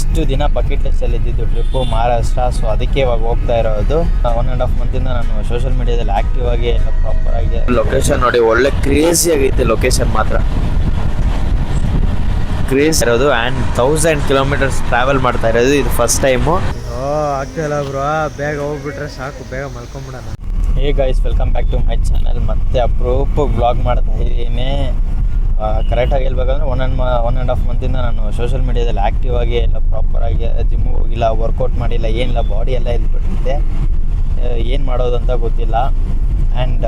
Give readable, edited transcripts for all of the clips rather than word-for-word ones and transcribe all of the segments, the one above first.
ಇಷ್ಟು ದಿನ ಬಕೆಟ್ ಲಿಸ್ಟಲ್ಲಿ ಇದ್ದಿದ್ದು ಟ್ರಿಪ್ಪು ಮಹಾರಾಷ್ಟ್ರ. ಸೊ ಅದಕ್ಕೆ ಇವಾಗ ಹೋಗ್ತಾ ಇರೋದು. 1.5 ಮಂತಿಂದ ನಾನು ಸೋಷಿಯಲ್ ಮೀಡಿಯಾದಲ್ಲಿ ಆ್ಯಕ್ಟಿವ್ ಆಗಿ ಎಲ್ಲ ಪ್ರಾಪರ್ ಆಗಿ. ಲೊಕೇಶನ್ ನೋಡಿ, ಒಳ್ಳೆ ಕ್ರೇಜಿ ಆಗೈತೆ ಲೊಕೇಶನ್ ಮಾತ್ರ. ಕ್ರೇಜ್ ಇರೋದು ಆ್ಯಂಡ್ 1000 ಕಿಲೋಮೀಟರ್ಸ್ ಟ್ರಾವೆಲ್ ಮಾಡ್ತಾ ಇರೋದು ಇದು ಫಸ್ಟ್ ಟೈಮು. ಆಗ್ತಿಲ್ಲ ಬ್ರೋ, ಬೇಗ ಹೋಗ್ಬಿಟ್ರೆ ಸಾಕು, ಬೇಗ ಮಲ್ಕೊಂಬಿಡೋಣ. Hey guys, welcome back to my channel. ಮತ್ತೆ ಅಪ್ರೂಪಕ್ಕೆ ಬ್ಲಾಗ್ ಮಾಡ್ತಾ ಇದ್ದೀನಿ. ಕರೆಕ್ಟಾಗಿ ಹೇಳ್ಬೇಕಂದ್ರೆ 1.5 ಮಂತಿಂದ ನಾನು ಸೋಷಿಯಲ್ ಮೀಡಿಯಾದಲ್ಲಿ ಆ್ಯಕ್ಟಿವ್ ಆಗಿ ಎಲ್ಲ ಪ್ರಾಪರಾಗಿ ಜಿಮ್ಮಿಗೆ ಹೋಗಿಲ್ಲ, ವರ್ಕೌಟ್ ಮಾಡಿಲ್ಲ, ಏನಿಲ್ಲ, ಬಾಡಿ ಎಲ್ಲ ಇದ್ಬಿಟ್ಟಿದೆ. ಏನು ಮಾಡೋದು ಅಂತ ಗೊತ್ತಿಲ್ಲ. ಆ್ಯಂಡ್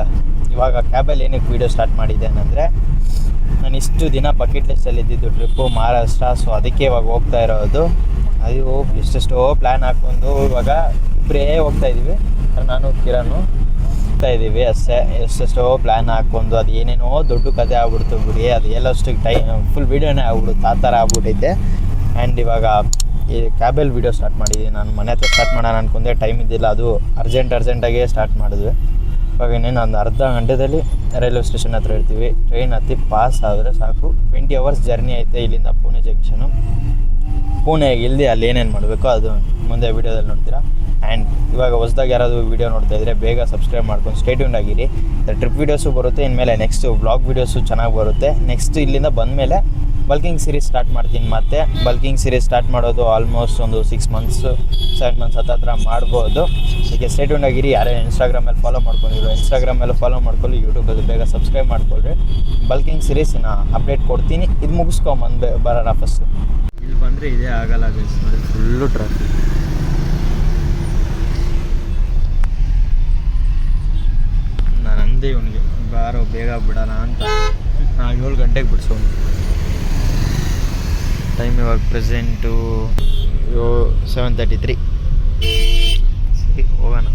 ಇವಾಗ ಕ್ಯಾಬಲ್ಲಿ ಏನಕ್ಕೆ ವೀಡಿಯೋ ಸ್ಟಾರ್ಟ್ ಮಾಡಿದ್ದೇನೆ ಅಂದರೆ, ನಾನು ಇಷ್ಟು ದಿನ ಬಕೆಟ್ ಲಿಸ್ಟಲ್ಲಿ ಇದ್ದಿದ್ದು ಟ್ರಿಪ್ಪು ಮಹಾರಾಷ್ಟ್ರ. ಸೊ ಅದಕ್ಕೆ ಇವಾಗ ಹೋಗ್ತಾ ಇರೋದು. ಅದು ಎಷ್ಟೆಷ್ಟೋ ಪ್ಲ್ಯಾನ್ ಹಾಕ್ಕೊಂಡು ಇವಾಗ ಇಬ್ಬರೇ ಹೋಗ್ತಾ ಇದ್ದೀವಿ, ನಾನು ಕಿರಣು ಹೋಗ್ತಾ ಇದ್ದೀವಿ ಅಷ್ಟೇ. ಎಷ್ಟೆಷ್ಟೋ ಪ್ಲ್ಯಾನ್ ಹಾಕ್ಕೊಂಡು ಅದು ಏನೇನೋ ದೊಡ್ಡ ಕತೆ ಆಗ್ಬಿಡ್ತು ಬಿಡಿ. ಅದು ಎಲ್ಲಷ್ಟು ಫುಲ್ ವೀಡಿಯೋನೇ ಆಗ್ಬಿಡುತ್ತೆ, ಆ ಥರ ಆಗ್ಬಿಟ್ಟೈತೆ. ಆ್ಯಂಡ್ ಇವಾಗ ಈ ಕ್ಯಾಬಲ್ಲಿ ವೀಡಿಯೋ ಸ್ಟಾರ್ಟ್ ಮಾಡಿದ್ದೀನಿ. ನಾನು ಮನೆ ಹತ್ರ ಸ್ಟಾರ್ಟ್ ಮಾಡೋಣ ಅಂದ್ಕೊಂಡೆ, ಟೈಮ್ ಇದ್ದಿಲ್ಲ. ಅದು ಅರ್ಜೆಂಟಾಗೇ ಸ್ಟಾರ್ಟ್ ಮಾಡಿದ್ವಿ. ಇವಾಗ ಇನ್ನೇನು ಒಂದು ಅರ್ಧ ಗಂಟೆದಲ್ಲಿ ರೈಲ್ವೆ ಸ್ಟೇಷನ್ ಹತ್ರ ಇರ್ತೀವಿ. ಟ್ರೈನ್ ಹತ್ತಿ ಪಾಸ್ ಆದರೆ ಸಾಕು. 20 ಅವರ್ಸ್ ಜರ್ನಿ ಐತೆ ಇಲ್ಲಿಂದ ಪುಣೆ ಜಂಕ್ಷನು. ಪುಣೆಗೆ ಇಲ್ಲದೆ ಅಲ್ಲಿ ಏನೇನು ಮಾಡಬೇಕು ಅದು ಮುಂದೆ ವೀಡಿಯೋದಲ್ಲಿ ನೋಡ್ತೀರಾ. ಆ್ಯಂಡ್ ಇವಾಗ ಹೊಸದಾಗಿ ಯಾರಾದರೂ ವೀಡಿಯೋ ನೋಡ್ತಾ ಇದ್ದರೆ ಬೇಗ ಸಬ್ಸ್ಕ್ರೈಬ್ ಮಾಡ್ಕೊಂಡು ಸ್ಟೇ ಟ್ಯೂನ್ಡ್ ಆಗಿರಿ. ಟ್ರಿಪ್ ವೀಡಿಯೋಸು ಬರುತ್ತೆ, ಇನ್ಮೇಲೆ ನೆಕ್ಸ್ಟು ವ್ಲಾಗ್ ವೀಡಿಯೋಸು ಚೆನ್ನಾಗಿ ಬರುತ್ತೆ. ನೆಕ್ಸ್ಟ್ ಇಲ್ಲಿಂದ ಬಂದಮೇಲೆ ಬಲ್ಕಿಂಗ್ ಸೀರೀಸ್ ಸ್ಟಾರ್ಟ್ ಮಾಡ್ತೀನಿ. ಮತ್ತು ಬಲ್ಕಿಂಗ್ ಸೀರೀಸ್ ಸ್ಟಾರ್ಟ್ ಮಾಡೋದು ಆಲ್ಮೋಸ್ಟ್ ಒಂದು 6 ಮಂತ್ಸ್ 7 ಮಂತ್ಸ್ ಹತ್ತಿರ ಮಾಡ್ಬೋದು. ಅದಕ್ಕೆ ಸ್ಟೇ ಟ್ಯೂನ್ಡ್ ಆಗಿರಿ. ಯಾರೇ ಇನ್ಸ್ಟಾಗ್ರಾಮಲ್ಲಿ ಫಾಲೋ ಮಾಡ್ಕೊಂಡಿರೋ ಇನ್ಸ್ಟಾಗ್ರಾಮಲ್ಲೂ ಫಾಲೋ ಮಾಡ್ಕೊಳ್ಳಿ, ಯೂಟ್ಯೂಬಲ್ಲಿ ಬೇಗ ಸಬ್ಸ್ಕ್ರೈಬ್ ಮಾಡ್ಕೊಳ್ರಿ. ಬಲ್ಕಿಂಗ್ ಸೀರೀಸಿನ ಅಪ್ಡೇಟ್ ಕೊಡ್ತೀನಿ. ಇದು ಮುಗಿಸ್ಕೊಂಬಂದು ಬರೋಣ ಫಸ್ಟು. ಇಲ್ಲಿ ಬಂದರೆ ಇದೇ ಆಗಲ್ಲ ಗೈಸ್, ನೋಡಿ ಫುಲ್ಲು ಟ್ರಾಫಿಕ್. ನಾನು ಅಂದೆ ಇವನಿಗೆ ಬಾರೋ ಬೇಗ ಬಿಡೋಣ ಅಂತ. 7 ಗಂಟೆಗೆ ಬಿಡಿಸೋನು. ಟೈಮ್ ಇವಾಗ ಪ್ರೆಸೆಂಟು 7:33. ಸರಿ ಹೋಗೋಣ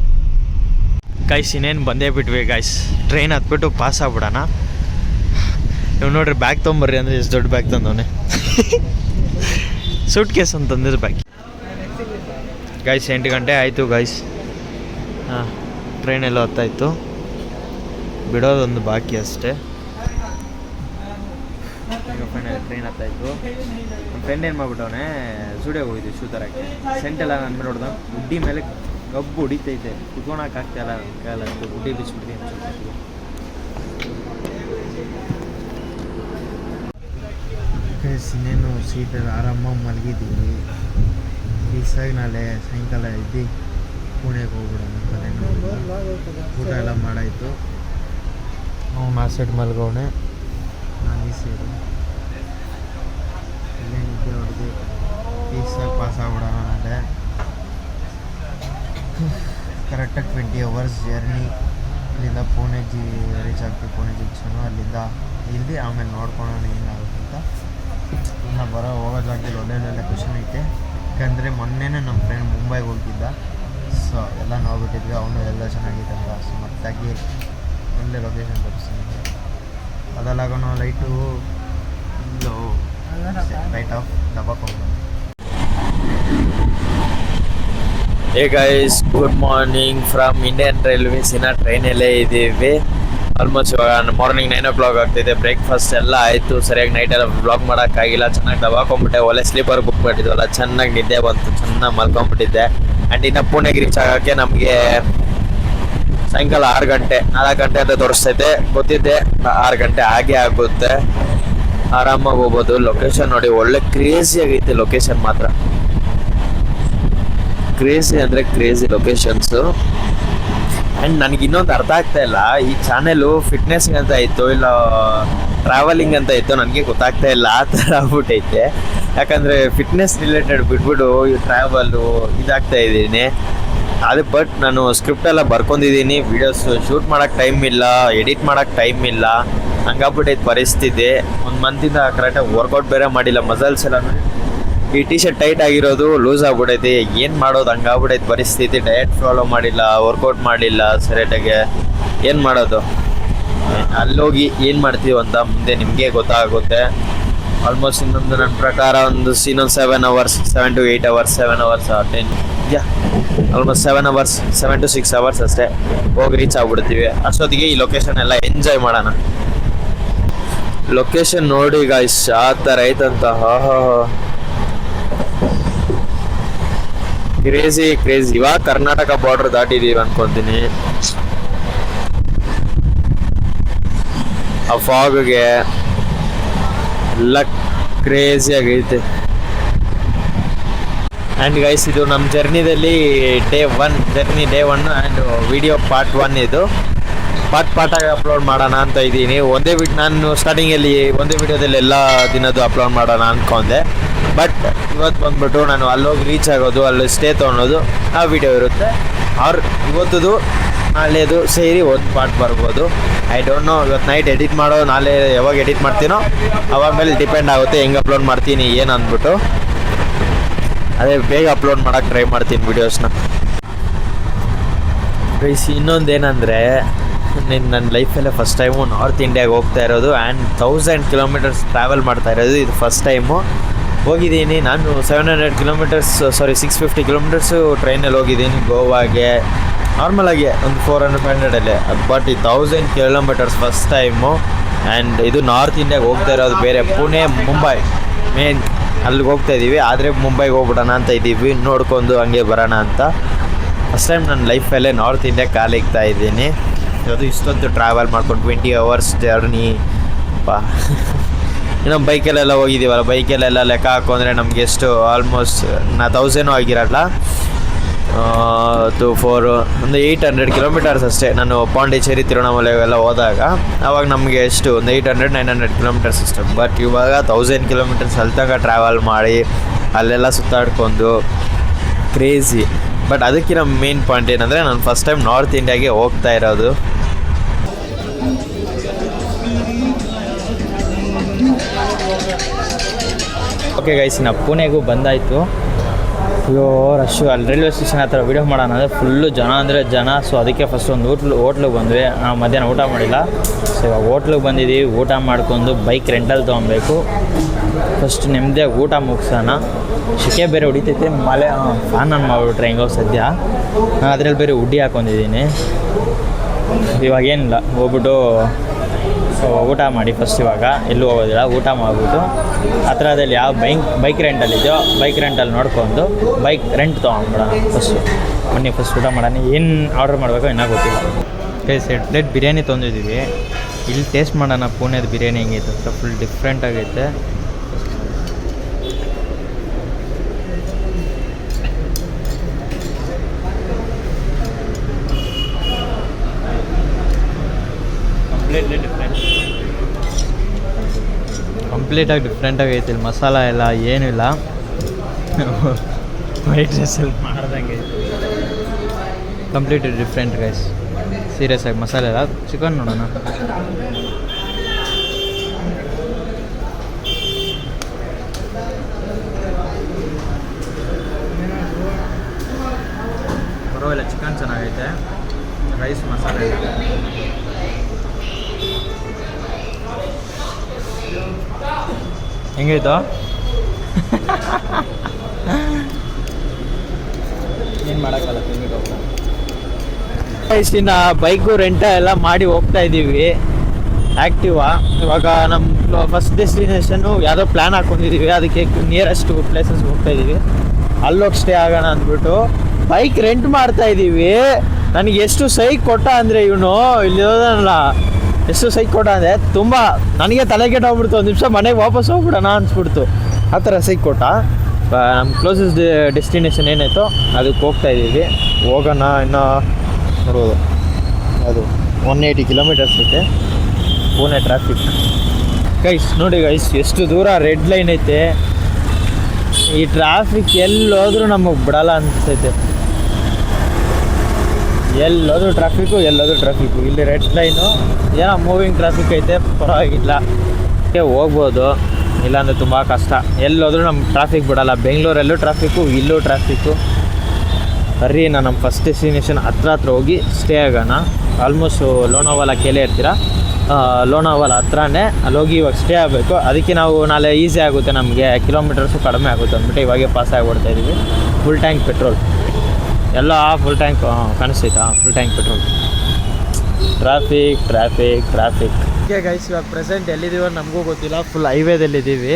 ಗೈಸ್. ಇನ್ನೇನು ಬಂದೇ ಬಿಟ್ವಿ ಗೈಸ್. ಟ್ರೈನ್ ಹತ್ಬಿಟ್ಟು ಪಾಸ್ ಆಗ್ಬಿಡೋಣ. ನೀವು ನೋಡ್ರಿ, ಬ್ಯಾಗ್ ತೊಗೊಂಬರ್ರಿ ಅಂದರೆ ಎಷ್ಟು ದೊಡ್ಡ ಬ್ಯಾಗ್ ತಂದವನೆ. ಸೂಟ್ ಕೇಸ್ ಅಂತಂದ್ರೆ ಬ್ಯಾಗ್ ಗೈಸ್. 8 ಗಂಟೆ ಆಯಿತು ಗೈಸ್. ಹಾಂ, ಟ್ರೈನೆಲ್ಲ ಹೊತ್ತಾಯಿತು, ಬಿಡೋದೊಂದು ಬಾಕಿ ಅಷ್ಟೇ. ಈಗ ಫೈನಲ್ ಟ್ರೈನ್ ಹತ್ತಾಯಿತು. ನಮ್ಮ ಫ್ರೆಂಡ್ ಏನು ಮಾಡ್ಬಿಟ್ಟವನೇ, ಸ್ಟುಡಿಯೋಗೆ ಹೋಗಿದ್ವಿ ಶೂ ತರಕ್ಕೆ. ಸೆಂಟೆಲ್ಲ ನನ್ನ ಮೇಲೆ ಹೊಡೆದ, ಗುಡ್ಡಿ ಮೇಲೆ ಗಬ್ಬು ಹೊಡಿತೈತೆ, ಕುತ್ಕೊಳಕ್ಕಾಗ್ತಾಯಿಲ್ಲ ನನ್ನ ಕಾಲ. ಗುಡ್ಡಿ ಬಿಚ್ಚಿಬಿಡ್ತೀನಿ ಸ್ವಲ್ಪ. ಇನ್ನೇನು ಸೀಟಲ್ಲಿ ಆರಾಮಾಗಿ ಮಲಗಿದ್ದೀವಿ. ಈಸಾಗಿ ನಾಳೆ ಸಾಯಂಕಾಲ ಇದ್ದು ಪುಣೆಗೆ ಹೋಗ್ಬಿಡೋಣ ಅಂತ. ಊಟ ಎಲ್ಲ ಮಾಡಾಯಿತು. ಅವ್ನು ಆ ಸೈಡ್ ಮಲ್ಗವನೆ, ನಾನು ಈ ಸೈಡು. ಇಲ್ಲೇ ನಿದ್ದೆ ಹೊಡೆದು ಈಸಾಗಿ ಪಾಸ್ ಆಗ್ಬಿಡೋಣ ನಾಳೆ. ಕರೆಕ್ಟಾಗಿ 20 ಅವರ್ಸ್ ಜರ್ನಿ. ಇಲ್ಲಿಂದ ಪುಣೆ ರೀಚ್ ಆಗ್ತೀವಿ, ಪುಣೆ ಜಂಕ್ಷನು. ಅಲ್ಲಿಂದ ಇಲ್ಲಿ ಆಮೇಲೆ ನೋಡ್ಕೊಳ್ಳೋಣ ಏನಾಗುತ್ತೆ ಅಂತ. ಇನ್ನು ಹೋಗೋ ಜಾಗದಲ್ಲಿ ಒಳ್ಳೆ ಕ್ವಶನ್ ಐತೆ. ಯಾಕಂದರೆ ಮೊನ್ನೆನೇ ನಮ್ಮ ಫ್ರೆಂಡ್ ಮುಂಬೈಗೆ ಹೋಗಿದ್ದ. ಸೊ ಎಲ್ಲ ನೋಡ್ಬಿಟ್ಟಿದ್ವಿ, ಅವನು ಎಲ್ಲ ಚೆನ್ನಾಗಿದೆ ಅಂತ. ಸೊ ಮತ್ತಾಗಿ ಒಳ್ಳೆ ಲೊಕೇಶನ್ ತೋರಿಸ್ತೀನಿ. ಅದೆಲ್ಲಾಗ ನಾವು ಲೈಟು ಲೈಟ್ ಆಫ್ ದಬ್ಬಾಕೊಂಡು. Hey guys, good morning from Indian railways. ಇನ್ನು ಟ್ರೈನಲ್ಲೇ ಇದ್ದೀವಿ. ಆಲ್ಮೋಸ್ಟ್ ಇವಾಗ ಮಾರ್ನಿಂಗ್ 9 o'clock ಆಗ್ತಿದೆ. ಬ್ರೇಕ್ಫಾಸ್ಟ್ ಎಲ್ಲ ಆಯಿತು. ಸರಿಯಾಗಿ ನೈಟೆಲ್ಲ ಬ್ಲಾಗ್ ಮಾಡೋಕ್ಕಾಗಿಲ್ಲ. ಚೆನ್ನಾಗಿ ದಬಾಕೊಂಡ್ಬಿಟ್ಟೆ. ಒಳ್ಳೆ ಸ್ಲೀಪರ್ ಬುಕ್ ಮಾಡಿದ್ವಲ್ಲ, ಚೆನ್ನಾಗಿ ನಿದ್ದೆ ಬಂತು, ಚೆನ್ನಾಗಿ ಮಲ್ಕೊಂಡ್ಬಿಟ್ಟಿದ್ದೆ. ಆ್ಯಂಡ್ ಇನ್ನು ಪುಣೆಗೆ ರೀಚ್ ಆಗೋಕ್ಕೆ ನಮಗೆ ಸಾಯಂಕಾಲ 6 ಗಂಟೆ 4 ಗಂಟೆ ಅಂತ ತೋರಿಸ್ತೈತೆ. ಗೊತ್ತಿದ್ದೆ 6 ಗಂಟೆ ಆಗೇ ಆಗುತ್ತೆ. ಆರಾಮಾಗಿ ಹೋಗ್ಬೋದು. ಲೊಕೇಶನ್ ನೋಡಿ, ಒಳ್ಳೆ ಕ್ರೇಜಿ ಆಗೈತೆ ಲೊಕೇಶನ್ ಮಾತ್ರ. ಕ್ರೇಜಿ ಅಂದರೆ ಕ್ರೇಜಿ ಲೊಕೇಶನ್ಸು. ಆ್ಯಂಡ್ ನನಗೆ ಇನ್ನೊಂದು ಅರ್ಥ ಆಗ್ತಾ ಇಲ್ಲ, ಈ ಚಾನೆಲು ಫಿಟ್ನೆಸ್ಗೆ ಅಂತ ಇತ್ತು ಇಲ್ಲ ಟ್ರಾವೆಲಿಂಗ್ ಅಂತ ಇತ್ತು, ನನಗೆ ಗೊತ್ತಾಗ್ತಾ ಇಲ್ಲ. ಆ ಥರ ಆಗ್ಬಿಟ್ಟೈತೆ. ಯಾಕಂದರೆ ಫಿಟ್ನೆಸ್ ರಿಲೇಟೆಡ್ ಬಿಟ್ಬಿಟ್ಟು ಈ ಟ್ರಾವೆಲು ಇದಾಗ್ತಾ ಇದ್ದೀನಿ. ಅದು ಬಟ್ ನಾನು ಸ್ಕ್ರಿಪ್ಟೆಲ್ಲ ಬರ್ಕೊಂಡಿದ್ದೀನಿ. ವೀಡಿಯೋಸ್ ಶೂಟ್ ಮಾಡೋಕ್ಕೆ ಟೈಮ್ ಇಲ್ಲ, ಎಡಿಟ್ ಮಾಡೋಕ್ಕೆ ಟೈಮ್ ಇಲ್ಲ. ಹಂಗಾಗ್ಬಿಟ್ಟೈತೆ ಪರಿಸ್ಥಿತಿ. 1 ಮಂತಿಂದ ಕರೆಕ್ಟಾಗಿ ವರ್ಕೌಟ್ ಬೇರೆ ಮಾಡಿಲ್ಲ. ಮಸಲ್ಸ್ ಎಲ್ಲ ನೋಡಿ, ಈ ಟಿ ಶರ್ಟ್ ಟೈಟ್ ಆಗಿರೋದು ಲೂಸ್ ಆಗ್ಬಿಟ್ಟೈತಿ. ಏನು ಮಾಡೋದು, ಹಂಗಾಗ್ಬಿಟ್ಟೈತೆ ಪರಿಸ್ಥಿತಿ. ಡಯಟ್ ಫಾಲೋ ಮಾಡಿಲ್ಲ, ವರ್ಕೌಟ್ ಮಾಡಿಲ್ಲ ಸರಿಯಾಗಿ. ಏನು ಮಾಡೋದು, ಅಲ್ಲೋಗಿ ಏನು ಮಾಡ್ತೀವಿ ಅಂತ ಮುಂದೆ ನಿಮಗೆ ಗೊತ್ತಾಗುತ್ತೆ. ಆಲ್ಮೋಸ್ಟ್ ಇನ್ನೊಂದು ನನ್ನ ಪ್ರಕಾರ ಇನ್ನೊಂದು 7 hours 7 to 8 hours 7 hours 10 almost 7 hours 7 to 6 hours ಅಷ್ಟೇ ಹೋಗಿ ರೀಚ್ ಆಗ್ಬಿಡ್ತೀವಿ. ಅಷ್ಟೊತ್ತಿಗೆ ಈ ಲೊಕೇಶನ್ ಎಲ್ಲ ಎಂಜಾಯ್ ಮಾಡೋಣ. ಲೊಕೇಶನ್ ನೋಡಿ ಗಾಯ್ಸ್, ಆ ಥರ ಐತಂತ. ಕ್ರೇಜಿ ಇವಾಗ ಕರ್ನಾಟಕ ಬಾರ್ಡರ್ ದಾಟಿದೀವಿ ಅನ್ಕೊಂತೀನಿ. ಆ ಫಾಗ್ಗೆ ಎಲ್ಲ ಕ್ರೇಜಿ ಆಗೈತೆ. ಆ್ಯಂಡ್ ಗೈಸ್, ಇದು ನಮ್ಮ ಜರ್ನಿದಲ್ಲಿ ಡೇ 1 ಆ್ಯಂಡ್ ವಿಡಿಯೋ ಪಾರ್ಟ್ 1 ಇದು. ಪಾರ್ಟಾಗಿ ಅಪ್ಲೋಡ್ ಮಾಡೋಣ ಅಂತ ಇದ್ದೀನಿ. ನಾನು ಸ್ಟಾರ್ಟಿಂಗಲ್ಲಿ ಒಂದೇ ವಿಡಿಯೋದಲ್ಲಿ ಎಲ್ಲ ದಿನದ್ದು ಅಪ್ಲೋಡ್ ಮಾಡೋಣ ಅಂದ್ಕೊಂಡೆ. ಬಟ್ ಇವತ್ತು ಬಂದ್ಬಿಟ್ಟು ನಾನು ಅಲ್ಲೋಗಿ ರೀಚ್ ಆಗೋದು, ಅಲ್ಲಿ ಸ್ಟೇ ತೊಗೊಳೋದು ಆ ವಿಡಿಯೋ ಇರುತ್ತೆ. ಇವತ್ತದು ನಾಳೆದು ಸೇರಿ ಒಂದು ಪಾರ್ಟ್ ಬರ್ಬೋದು. ಐ ಡೋಂಟ್ ನೋ, ಇವತ್ತು ನೈಟ್ ಎಡಿಟ್ ಮಾಡೋ, ನಾಳೆ ಯಾವಾಗ ಎಡಿಟ್ ಮಾಡ್ತೀನೋ ಅವಾಗ ಮೇಲೆ ಡಿಪೆಂಡ್ ಆಗುತ್ತೆ ಹೆಂಗೆ ಅಪ್ಲೋಡ್ ಮಾಡ್ತೀನಿ ಏನು ಅಂದ್ಬಿಟ್ಟು. ಅದೇ ಬೇಗ ಅಪ್ಲೋಡ್ ಮಾಡೋಕ್ಕೆ ಟ್ರೈ ಮಾಡ್ತೀನಿ ವೀಡಿಯೋಸ್ನ. ಗೈಸ್, ಇನ್ನೊಂದೇನೆಂದರೆ, ನನ್ನ ಲೈಫಲ್ಲೇ ಫಸ್ಟ್ ಟೈಮು ನಾರ್ತ್ ಇಂಡಿಯಾಗೆ ಹೋಗ್ತಾ ಇರೋದು ಆ್ಯಂಡ್ 1000 ಕಿಲೋಮೀಟರ್ಸ್ ಟ್ರಾವೆಲ್ ಮಾಡ್ತಾ ಇರೋದು ಇದು ಫಸ್ಟ್ ಟೈಮು. ಹೋಗಿದ್ದೀನಿ ನಾನು 650 ಕಿಲೋಮೀಟರ್ಸು ಟ್ರೈನಲ್ಲಿ ಹೋಗಿದ್ದೀನಿ ಗೋವಾಗೆ. ನಾರ್ಮಲಾಗಿ ಒಂದು 400-500 ಬಟ್ ಈ 1000 ಕಿಲೋಮೀಟರ್ಸ್ ಫಸ್ಟ್ ಟೈಮು. ಆ್ಯಂಡ್ ಇದು ನಾರ್ತ್ ಇಂಡಿಯಾಗೆ ಹೋಗ್ತಾ ಇರೋದು ಬೇರೆ, ಪುಣೆ ಮುಂಬೈ ಮೇನ್ ಅಲ್ಲಿಗೆ ಹೋಗ್ತಾ ಇದ್ದೀವಿ. ಆದರೆ ಮುಂಬೈಗೆ ಹೋಗ್ಬಿಡೋಣ ಅಂತ ಇದ್ದೀವಿ, ನೋಡ್ಕೊಂಡು ಹಂಗೆ ಬರೋಣ ಅಂತ. ಫಸ್ಟ್ ಟೈಮ್ ನನ್ನ ಲೈಫಲ್ಲೇ ನಾರ್ತ್ ಇಂಡಿಯಾಗೆ ಕಾಲಿಕ್ತಾ ಇದ್ದೀನಿ. ಅದು ಇಷ್ಟೊಂದು ಟ್ರಾವೆಲ್ ಮಾಡ್ಕೊಂಡು 20 hours ಜರ್ನಿ. ಇನ್ನು ಬೈಕಲ್ಲೆಲ್ಲ ಹೋಗಿದ್ದೀವಲ್ಲ, ಬೈಕಲ್ಲೆಲ್ಲ ಲೆಕ್ಕ ಹಾಕೊಂಡ್ರೆ ನಮಗೆ ಎಷ್ಟು ಆಲ್ಮೋಸ್ಟ್ 1000 ಆಗಿರಲ್ಲ, 4 ಒಂದು 800 ಕಿಲೋಮೀಟರ್ಸ್ ಅಷ್ಟೇ. ನಾನು ಪಾಂಡಿಚೇರಿ ತಿರುವಣ್ಣಾಮಲೈ ಎಲ್ಲ ಹೋದಾಗ ಆವಾಗ ನಮಗೆ ಎಷ್ಟು ಒಂದು 800-900 ಕಿಲೋಮೀಟರ್ಸ್ ಅಷ್ಟೇ. ಬಟ್ ಇವಾಗ 1000 ಕಿಲೋಮೀಟರ್ಸ್ ಅಲ್ಲಿ ತನಕ ಟ್ರಾವೆಲ್ ಮಾಡಿ ಅಲ್ಲೆಲ್ಲ ಸುತ್ತಾಡ್ಕೊಂಡು ಕ್ರೇಜಿ. ಬಟ್ ಅದಕ್ಕಿಂತ ಮೇನ್ ಪಾಯಿಂಟ್ ಏನಂದರೆ, ನಾನು ಫಸ್ಟ್ ಟೈಮ್ ನಾರ್ತ್ ಇಂಡಿಯಾಗೆ ಹೋಗ್ತಾ ಇರೋದು. ಓಕೆ ಗೈಸ್, ನಾವು ಪುಣೆಗೂ ಬಂದಾಯಿತು. ಅಯ್ಯೋ ರಶ್ಶು, ಅಲ್ಲಿ ರೈಲ್ವೆ ಸ್ಟೇಷನ್ ಹತ್ರ ವೀಡಿಯೋ ಮಾಡೋಣ ಅಂದರೆ ಫುಲ್ಲು ಜನ. ಸೊ ಅದಕ್ಕೆ ಫಸ್ಟ್ ಒಂದು ಹೋಟ್ಲಿಗೆ ಬಂದ್ವಿ. ನಾವು ಮಧ್ಯಾಹ್ನ ಊಟ ಮಾಡಿಲ್ಲ. ಸೊ ಇವಾಗ ಹೋಟ್ಲಿಗೆ ಬಂದಿದ್ದೀವಿ. ಊಟ ಮಾಡ್ಕೊಂಡು ಬೈಕ್ ರೆಂಟಲ್ ತೊಗೊಬೇಕು. ಫಸ್ಟ್ ನೆಮ್ಮದಿಯಾಗಿ ಊಟ ಮುಗಿಸೋಣ. ಶೆಕೆ ಬೇರೆ ಹೊಡಿತೈತೆ, ಮಳೆ ಫ್ಯಾನ್ ಆನ್ ಮಾಡಿಬಿಟ್ರೆ ಹೆಂಗೋ ಸದ್ಯ. ನಾನು ಅದರಲ್ಲಿ ಬೇರೆ ಉಡ್ಡಿ ಹಾಕ್ಕೊಂಡಿದ್ದೀನಿ. ಇವಾಗೇನಿಲ್ಲ, ಹೋಗ್ಬಿಟ್ಟು ಊಟ ಮಾಡಿ ಫಸ್ಟ್. ಇವಾಗ ಎಲ್ಲೂ ಹೋಗೋದಿಲ್ಲ, ಊಟ ಮಾಡಿಬಿಟ್ಟು ಹತ್ರದಲ್ಲಿ ಯಾವ ಬೈಕ್ ರೆಂಟಲ್ಲಿದೆಯೋ ಬೈಕ್ ರೆಂಟಲ್ಲಿ ನೋಡ್ಕೊಂಡು ಬೈಕ್ ರೆಂಟ್ ತೊಗೊಂಡ್ಬಿಡೋಣ ಫಸ್ಟ್ ಊಟ ಮಾಡೋಣ. ಏನು ಆರ್ಡ್ರ್ ಮಾಡಬೇಕು ಇನ್ನೂ ಗೊತ್ತಿಲ್ಲ. ಗೈಸ್, 2 ಪ್ಲೇಟ್ ಬಿರಿಯಾನಿ ತೊಗೊಂಡಿದ್ದೀವಿ. ಇಲ್ಲಿ ಟೇಸ್ಟ್ ಮಾಡೋಣ ಪುಣೆದು ಬಿರಿಯಾನಿ ಹೆಂಗೈತೆ ಅಂತ. ಫುಲ್ ಡಿಫ್ರೆಂಟ್ ಆಗೈತೆ. ಕಂಪ್ಲೀಟಾಗಿ ಡಿಫ್ರೆಂಟ್ ಆಗೈತೆ. ಇಲ್ಲಿ ಮಸಾಲ ಎಲ್ಲ ಏನೂ ಇಲ್ಲ, ವೈಟ್ ರೈಸಲ್ಲಿ ಮಾಡ್ದಂಗೆ ಕಂಪ್ಲೀಟ್ ಡಿಫ್ರೆಂಟ್ ಗೈಸ್. ಸೀರಿಯಸ್ ಆಗಿ ಮಸಾಲೆ ಎಲ್ಲ. ಚಿಕನ್ ನೋಡೋಣ. ಪರವಾಗಿಲ್ಲ, ಚಿಕನ್ ಚೆನ್ನಾಗೈತೆ. ರೈಸ್ ಮಸಾಲೆ ಹೆಂಗೈತೋ ಏನು ಮಾಡೋಕ್ಕಲ್ಲ, ತಿಂದ್ಬಿಟ್ಟು ಹೋಗ್ತಾ. ಇಷ್ಟಿನ ಬೈಕು ರೆಂಟ ಎಲ್ಲ ಮಾಡಿ ಹೋಗ್ತಾ ಇದ್ದೀವಿ ಆ್ಯಕ್ಟಿವಾ. ಇವಾಗ ನಮ್ಮ ಫಸ್ಟ್ ಡೆಸ್ಟಿನೇಷನ್ನು ಯಾವುದೋ ಪ್ಲ್ಯಾನ್ ಹಾಕ್ಕೊಂಡಿದ್ದೀವಿ. ಅದಕ್ಕೆ ನಿಯರೆಸ್ಟ್ ಪ್ಲೇಸಸ್ ಹೋಗ್ತಾ ಇದ್ದೀವಿ. ಅಲ್ಲೋಗಿ ಸ್ಟೇ ಆಗೋಣ ಅಂದ್ಬಿಟ್ಟು ಬೈಕ್ ರೆಂಟ್ ಮಾಡ್ತಾ ಇದ್ದೀವಿ. ನನಗೆ ಎಷ್ಟು ಸೈಕ್ ಕೊಟ್ಟ ಅಂದರೆ ಇವನು ಇಲ್ಲಿರೋದಲ್ಲ, ಎಷ್ಟು ಸೈಕ್ ಕೊಟ್ಟ ಅಂದರೆ ತುಂಬ ನನಗೆ ತಲೆ ಕೆಟ್ಟೋಗ್ಬಿಡ್ತು. 1 ನಿಮಿಷ ಮನೆಗೆ ವಾಪಸ್ ಹೋಗ್ಬಿಡೋಣ ಅನ್ಸ್ಬಿಡ್ತು. ಆ ಥರ ಸೈಕ್ ಕೊಟ್ಟ. ನಮ್ಮ ಕ್ಲೋಸೆಸ್ಟ್ ಡೆಸ್ಟಿನೇಷನ್ ಏನಾಯಿತೋ ಅದಕ್ಕೆ ಹೋಗ್ತಾ ಇದ್ದೀವಿ. ಹೋಗೋಣ. ಇನ್ನೂ ನೋಡ್ಬೋದು, ಅದು 180 ಕಿಲೋಮೀಟರ್ಸ್ ಐತೆ. ಪುಣೆ ಟ್ರಾಫಿಕ್ ಗೈಸ್ ನೋಡಿ ಗೈಸ್, ಎಷ್ಟು ದೂರ ರೆಡ್ ಲೈನ್ ಐತೆ. ಈ ಟ್ರಾಫಿಕ್ ಎಲ್ಲೋದ್ರೂ ನಮಗೆ ಬಿಡಲ್ಲ ಅನಿಸ್ತೈತೆ. ಎಲ್ಲೋದ್ರೂ ಟ್ರಾಫಿಕ್ಕು. ಇಲ್ಲಿ ರೆಡ್ ಲೈನು ಏನೋ ಮೂವಿಂಗ್ ಟ್ರಾಫಿಕ್ ಐತೆ, ಪರವಾಗಿಲ್ಲ, ಹೋಗ್ಬೋದು. ಇಲ್ಲಾಂದರೆ ತುಂಬ ಕಷ್ಟ. ಎಲ್ಲೋದ್ರೂ ನಮ್ಮ ಟ್ರಾಫಿಕ್ ಬಿಡಲ್ಲ. ಬೆಂಗಳೂರಲ್ಲೂ ಟ್ರಾಫಿಕ್ಕು, ಇಲ್ಲೂ ಟ್ರಾಫಿಕ್ಕು. ಬರ್ರಿ, ನಾನು ನಮ್ಮ ಫಸ್ಟ್ ಡೆಸ್ಟಿನೇಷನ್ ಹತ್ರ ಹೋಗಿ ಸ್ಟೇ ಆಗೋಣ. ಆಲ್ಮೋಸ್ಟ್ ಲೋನಾವಾಲ ಕೇಳೇ ಇರ್ತೀರ. ಲೋನಾವಾಲ ಹತ್ರನೇ ಅಲ್ಲೋಗಿ ಇವಾಗ ಸ್ಟೇ ಆಗಬೇಕು. ಅದಕ್ಕೆ ನಾವು ನಾಳೆ ಈಸಿ ಆಗುತ್ತೆ, ನಮಗೆ ಕಿಲೋಮೀಟರ್ಸು ಕಡಿಮೆ ಆಗುತ್ತೆ ಅಂದ್ಬಿಟ್ಟು ಇವಾಗೆ ಪಾಸ್ ಆಗಿಬಿಡ್ತಾ ಇದ್ದೀವಿ. ಫುಲ್ ಟ್ಯಾಂಕ್ ಪೆಟ್ರೋಲ್ ಎಲ್ಲ, ಫುಲ್ ಟ್ಯಾಂಕ್ ಕಾಣಿಸ್ತೈತಾ? Full tank petrol. Traffic okay guys, ಇವಾಗ ಪ್ರೆಸೆಂಟ್ ಎಲ್ಲಿದ್ದೀವೋ ನಮಗೂ ಗೊತ್ತಿಲ್ಲ. ಫುಲ್ ಹೈವೇದಲ್ಲಿದ್ದೀವಿ.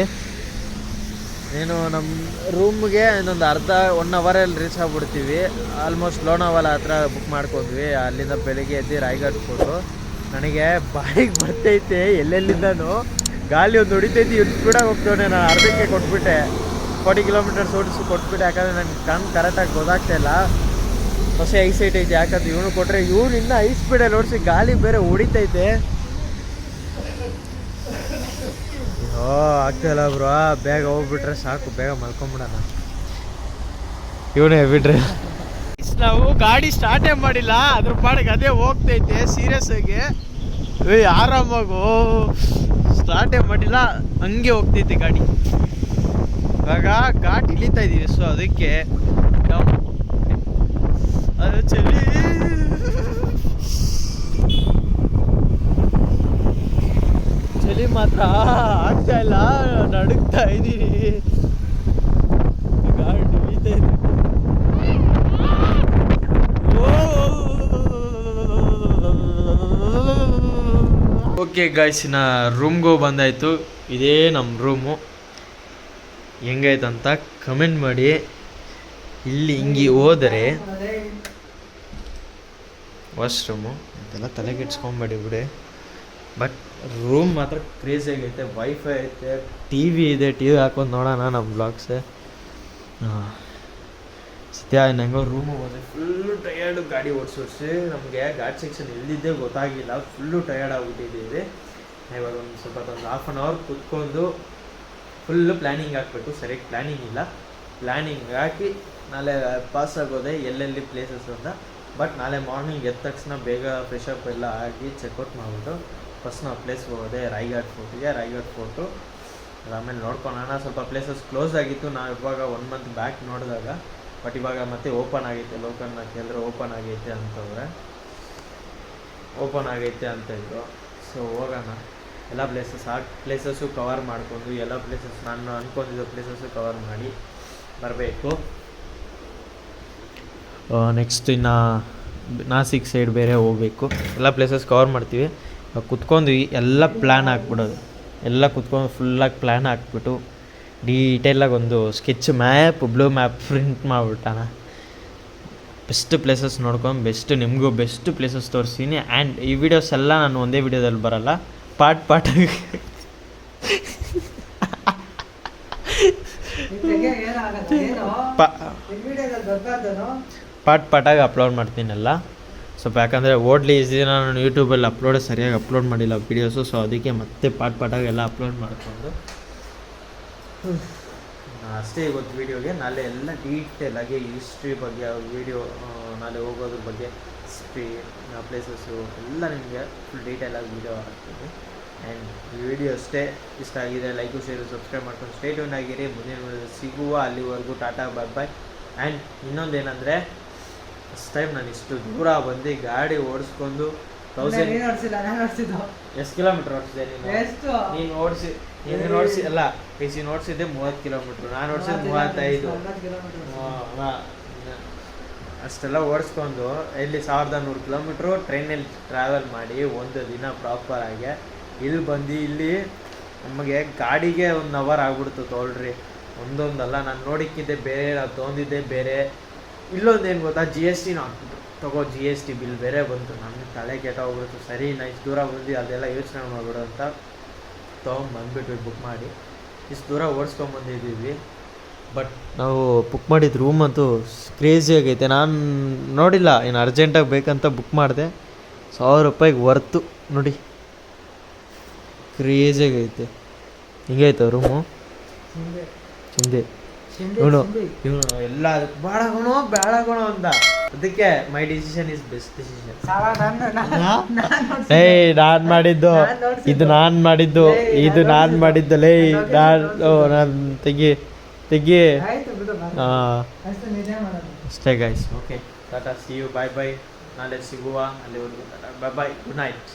ನೀನು ನಮ್ಮ ರೂಮ್ಗೆ ಇನ್ನೊಂದು ಅರ್ಧ 1 ಅವರಲ್ಲಿ ರೀಚ್ ಆಗ್ಬಿಡ್ತೀವಿ. ಆಲ್ಮೋಸ್ಟ್ ಲೋನಾವಾಲ ಹತ್ರ ಬುಕ್ ಮಾಡ್ಕೊಂಡ್ವಿ. ಅಲ್ಲಿಂದ ಬೆಳಿಗ್ಗೆ ಎದ್ದು ರಾಯ್ಗಢ್ ಫೋಟು. ನನಗೆ ಬಾಯಿಗೆ ಬರ್ತೈತೆ ಎಲ್ಲೆಲ್ಲಿಂದನೂ ಗಾಳಿ ಒಂದು ಹೊಡಿತೈತಿ. ಇಷ್ಟು ಸ್ಪೀಡಾಗಿ ಹೋಗ್ತವನೆ. ನಾನು ಅರ್ಧಕ್ಕೆ ಕೊಟ್ಬಿಟ್ಟೆ, 40 ಕಿಲೋಮೀಟರ್ಸ್ ಓಡಿಸಿ ಕೊಟ್ಬಿಟ್ಟೆ. ಯಾಕಂದರೆ ನನಗೆ ಕಣ್ಣು ಕರೆಕ್ಟಾಗಿ ಗೊತ್ತಾಗ್ತಾ ಇಲ್ಲ. ಹೊಸ ಐಸೈಟ್ ಐತೆ. ಯಾಕಂದ್ರೆ ಇವನು ಕೊಟ್ಟರೆ ಇವನು ಇನ್ನೂ ಹೈ ಸ್ಪೀಡಲ್ಲಿ ಓಡಿಸಿ ಗಾಳಿ ಬೇರೆ ಹೊಡಿತೈತೆ. ಆಗ್ತಾಯಿಲ್ಲ ಬ್ರೋ. ಬೇಗ ಹೋಗ್ಬಿಟ್ರೆ ಸಾಕು, ಬೇಗ ಮಲ್ಕೊಂಬಿಡೋಣ. ಇವನೇ ಬಿಟ್ರೆ ನಾವು ಗಾಡಿ ಸ್ಟಾರ್ಟೇ ಮಾಡಿಲ್ಲ, ಅದ್ರ ಪಾಡಿಗೆ ಅದೇ ಹೋಗ್ತೈತೆ ಸೀರಿಯಸ್ ಆಗಿ. ಆರಾಮಾಗು ಸ್ಟಾರ್ಟೇ ಮಾಡಿಲ್ಲ, ಹಂಗೆ ಹೋಗ್ತೈತೆ ಗಾಡಿ. ಇವಾಗ ಘಾಟ್ ಇಳಿತಾ ಇದೀವಿ, ಸೊ ಅದಕ್ಕೆ ಅದು ಚಳಿ. ಚಳಿ ಮಾತ್ರ ಆಗ್ತಾ ಇಲ್ಲ, ನಡುಗ್ತಾ ಇದ್ದೀವಿ. ಘಾಟ್ ಇಳಿತಾ ಇದೆ. ಓಕೆ ಗಾಯ್ಸ್, ಇನ್ನು ರೂಮ್ಗೂ ಬಂದಾಯಿತು. ಇದೇ ನಮ್ಮ ರೂಮು. ಹೆಂಗಾಯ್ತಂತ ಕಮೆಂಟ್ ಮಾಡಿ. ಇಲ್ಲಿ ಹಿಂಗೆ ಹೋದರೆ ವಾಶ್ರೂಮು ಇದೆಲ್ಲ ತಲೆಗೆಡ್ಸ್ಕೊಂಬೇಡಿ ಬಿಡಿ. ಬಟ್ ರೂಮ್ ಮಾತ್ರ ಕ್ರೇಜಿಯಾಗೈತೆ. ವೈಫೈ ಐತೆ, ಟಿ ವಿ ಇದೆ. ಟಿ ವಿ ಹಾಕೊಂಡು ನೋಡೋಣ ನಮ್ಮ ಬ್ಲಾಗ್ಸೆ. ಹಾಂ ಸತ್ಯ ಹೆಂಗೋ ರೂಮಿಗೆ ಹೋದೆ. ಫುಲ್ಲು ಟಯರ್ಡು ಗಾಡಿ ಓಡಿಸಿ ನಮಗೆ ಘಾಟ್ ಸೆಕ್ಷನ್ ಎಲ್ಲಿದ್ದೇ ಗೊತ್ತಾಗಿಲ್ಲ. ಫುಲ್ಲು ಟಯರ್ಡ್ ಆಗಿಬಿಟ್ಟಿದ್ದೀವಿ. ಇವಾಗ ಒಂದು ಸ್ವಲ್ಪ ಒಂದು 1/2 ಅವರ್ ಕುತ್ಕೊಂಡು ಫುಲ್ಲು ಪ್ಲ್ಯಾನಿಂಗ್ ಹಾಕ್ಬೇಕು. ಸರಿಯಾಗಿ ಪ್ಲ್ಯಾನಿಂಗ್ ಇಲ್ಲ. ಪ್ಲ್ಯಾನಿಂಗ್ ಹಾಕಿ ನಾಳೆ ಪಾಸ್ ಆಗೋದೆ ಎಲ್ಲೆಲ್ಲಿ ಪ್ಲೇಸಸ್ ಅಂತ. ಬಟ್ ನಾಳೆ ಮಾರ್ನಿಂಗ್ ಎದ್ದ ತಕ್ಷಣ ಬೇಗ ಫ್ರೆಶಪ್ ಎಲ್ಲ ಆಗಿ ಚೆಕ್ಔಟ್ ಮಾಡಿಬಿಟ್ಟು ಫಸ್ಟ್ ನಾವು ಪ್ಲೇಸ್ಗೆ ಹೋಗೋದೆ ರಾಯ್ಗಢ್ ಫೋರ್ಟಿಗೆ. ರಾಯ್ಗಢ್ ಫೋರ್ಟು ಆಮೇಲೆ ನೋಡ್ಕೊಳ್ಳೋಣ. ಸ್ವಲ್ಪ ಪ್ಲೇಸಸ್ ಕ್ಲೋಸ್ ಆಗಿತ್ತು. ನಾವು ಇವಾಗ 1 ಮಂತ್ ಬ್ಯಾಕ್ ನೋಡಿದಾಗ. ಬಟ್ ಇವಾಗ ಮತ್ತೆ ಓಪನ್ ಆಗೈತೆ. ಲೋಕಲ್ನ ಕೇಳಿದ್ರೆ ಓಪನ್ ಆಗೈತೆ ಅಂತವ್ರೆ. ಓಪನ್ ಆಗೈತೆ ಅಂತ ಇದ್ರು. ಸೊ ಹೋಗೋಣ. ಎಲ್ಲ ಪ್ಲೇಸಸ್ಸು ಕವರ್ ಮಾಡಿಕೊಂಡು, ಎಲ್ಲ ಪ್ಲೇಸಸ್ ನಾನು ಅಂದ್ಕೊಂಡಿದ್ದ ಪ್ಲೇಸಸ್ಸು ಕವರ್ ಮಾಡಿ ಬರಬೇಕು. ನೆಕ್ಸ್ಟ್ ಇನ್ನು ನಾಸಿಕ್ ಸೈಡ್ ಬೇರೆ ಹೋಗಬೇಕು. ಎಲ್ಲ ಪ್ಲೇಸಸ್ ಕವರ್ ಮಾಡ್ತೀವಿ. ಕುತ್ಕೊಂಡು ಎಲ್ಲ ಪ್ಲ್ಯಾನ್ ಹಾಕ್ಬಿಡೋದು. ಎಲ್ಲ ಕುತ್ಕೊಂಡು ಫುಲ್ಲಾಗಿ ಪ್ಲ್ಯಾನ್ ಹಾಕ್ಬಿಟ್ಟು ಡೀಟೇಲಾಗಿ ಒಂದು sketch map, blue map print ಮಾಡಿಬಿಟ್ಟಾನ. ಬೆಸ್ಟ್ ಪ್ಲೇಸಸ್ ನೋಡ್ಕೊಂಡು ನಿಮಗೂ ಬೆಸ್ಟ್ ಪ್ಲೇಸಸ್ ತೋರಿಸ್ತೀನಿ. ಆ್ಯಂಡ್ ಈ ವಿಡಿಯೋಸ್ ಎಲ್ಲ ನಾನು ಒಂದೇ ವಿಡಿಯೋದಲ್ಲಿ ಬರಲ್ಲ, ಪಾರ್ಟಾಗಿ ಪಾರ್ಟಾಗಿ ಅಪ್ಲೋಡ್ ಮಾಡ್ತೀನಲ್ಲ. ಸ್ವಲ್ಪ ಯಾಕಂದರೆ ಓಡ್ಲಿ ಈಸಿ ದಿನ ನಾನು ಯೂಟ್ಯೂಬಲ್ಲಿ ಸರಿಯಾಗಿ ಅಪ್ಲೋಡ್ ಮಾಡಿಲ್ಲ ವೀಡಿಯೋಸು. ಸೊ ಅದಕ್ಕೆ ಮತ್ತೆ ಪಾರ್ಟಾಗಿ ಎಲ್ಲ ಅಪ್ಲೋಡ್ ಮಾಡಿಕೊಂಡು ಅಷ್ಟೇ ಇವತ್ತು ವೀಡಿಯೋಗೆ. ನಾಳೆ ಎಲ್ಲ ಡೀಟೇಲಾಗಿ ಹಿಸ್ಟ್ರಿ ಬಗ್ಗೆ ವೀಡಿಯೋ, ನಾಳೆ ಹೋಗೋದ್ರ ಬಗ್ಗೆ ಹಿಸ್ಟ್ರಿ, ಪ್ಲೇಸಸ್ಸು ಎಲ್ಲ ನಿಮಗೆ ಫುಲ್ ಡೀಟೇಲಾಗಿ ವೀಡಿಯೋ ಹಾಕ್ತೀನಿ. ಆ್ಯಂಡ್ ಈ ವಿಡಿಯೋ ಅಷ್ಟೇ. ಇಷ್ಟ ಆಗಿದೆ ಲೈಕು, ಶೇರು, ಸಬ್ಸ್ಕ್ರೈಬ್ ಮಾಡ್ಕೊಂಡು ಸ್ಟೇ ಟ್ಯೂನ್ ಆಗಿರಿ. ಮುಂದಿನ ವಿಡಿಯೋ ಸಿಗುವ. ಅಲ್ಲಿವರೆಗೂ ಟಾಟಾ, ಬಾಯ್. ಆ್ಯಂಡ್ ಇನ್ನೊಂದೇನೆಂದರೆ, ಫಸ್ಟ್ ಟೈಮ್ ನಾನು ಇಷ್ಟು ದೂರ ಬಂದು ಗಾಡಿ ಓಡಿಸ್ಕೊಂಡು 1000 ಎಷ್ಟು ಕಿಲೋಮೀಟ್ರ್ ಓಡಿಸಿದೆ ನೀನು ಓಡಿಸಿ ಅಲ್ಲ ಓಡಿಸಿದ್ದೆ 30 ಕಿಲೋಮೀಟ್ರ್. ನಾನು ಓಡಿಸಿದ್ದು 35. ಅಷ್ಟೆಲ್ಲ ಓಡಿಸ್ಕೊಂಡು ಇಲ್ಲಿ 1100 ಕಿಲೋಮೀಟ್ರು ಟ್ರೈನಲ್ಲಿ ಟ್ರಾವೆಲ್ ಮಾಡಿ ಒಂದು ದಿನ ಪ್ರಾಪರಾಗಿ ಇಲ್ಲಿ ಬಂದು ಇಲ್ಲಿ ನಮಗೆ ಗಾಡಿಗೆ 1 ಅವರ್ ಆಗ್ಬಿಡ್ತು ತೊಗೊಳ್ರಿ. ಒಂದೊಂದಲ್ಲ, ನಾನು ನೋಡಿಕ್ಕಿದ್ದೆ ಬೇರೆ, ನಾವು ತೊಗೊಂಡಿದ್ದೆ ಬೇರೆ. ಇಲ್ಲೊಂದೇನು ಗೊತ್ತಾ, GST ಹಾಕ್ಬಿಟ್ಟು ತಗೋ, GST ಬಿಲ್ ಬೇರೆ ಬಂತು. ನಮಗೆ ತಲೆ ಕೆಟ್ಟೋಗ್ಬಿಡ್ತು. ಸರಿ ನಾ ಇಷ್ಟು ದೂರ ಬಂದು ಅದೆಲ್ಲ ಯೋಚನೆ ಮಾಡಿಬಿಡು ಅಂತ ತೊಗೊಂಬಂದ್ಬಿಟ್ವಿ ಬುಕ್ ಮಾಡಿ. ಇಷ್ಟು ದೂರ ಓಡಿಸ್ಕೊಂಬಂದಿದ್ದೀವಿ. ಬಟ್ ನಾವು ಬುಕ್ ಮಾಡಿದ ರೂಮ್ ಅಂತೂ ಕ್ರೇಜಿ ಆಗೈತೆ. ನಾನು ನೋಡಿಲ್ಲ, ಇನ್ನು ಅರ್ಜೆಂಟಾಗಿ ಬೇಕಂತ ಬುಕ್ ಮಾಡಿದೆ. 1000 ರೂಪಾಯಿಗೆ ವರ್ತು ನೋಡಿ. ಕ್ರೇಜಿಯಾಗೈತೆ. ಹಿಂಗೈತೆ ರೂಮು. ಚಿಂದೆ ಇವನು ಎಲ್ಲ ಬೇಡಗೋಣ ಅಂದ. ಅದಕ್ಕೆ my decision is best decision. ನಾನು ಮಾಡಿದ್ದು ಲೇ. ನಾನು ತೆಗಿ ಅಷ್ಟೇ ಗೈಸ್. Okay tata, see you, bye. ನಾಳೆ ಸಿಗುವ. ಅಲ್ಲಿವರೆಗೂ ಟಾಟಾ, ಬಾಯ್. Good night.